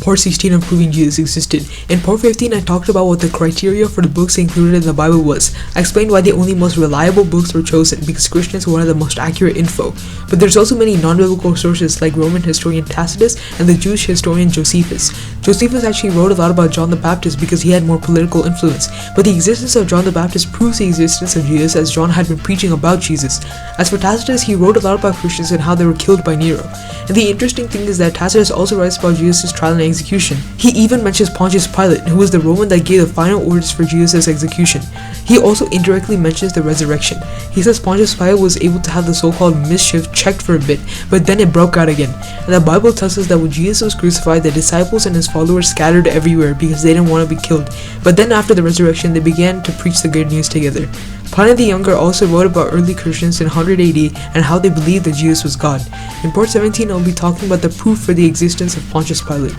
part 16 of proving Jesus existed. In part 15, I talked about what the criteria for the books included in the Bible was. I explained why the only most reliable books were chosen, because Christians wanted the most accurate info. But there's also many non-biblical sources like Roman historian Tacitus and the Jewish historian Josephus. Josephus actually wrote a lot about John the Baptist because he had more political influence, but the existence of John the Baptist proves the existence of Jesus, as John had been preaching about Jesus. As for Tacitus, he wrote a lot about Christians and how they were killed by Nero. And the interesting thing is that Tacitus also writes about Jesus' trial and execution. He even mentions Pontius Pilate, who was the Roman that gave the final orders for Jesus' execution. He also indirectly mentions the resurrection. He says Pontius Pilate was able to have the so-called mischief checked for a bit, but then it broke out again. And the Bible tells us that when Jesus was crucified, the disciples and his followers scattered everywhere because they didn't want to be killed. But then after the resurrection, they began to preach the good news together. Pliny the Younger also wrote about early Christians in 100 AD and how they believed that Jesus was God. In part 17, I'll be talking about the proof for the existence of Pontius Pilate.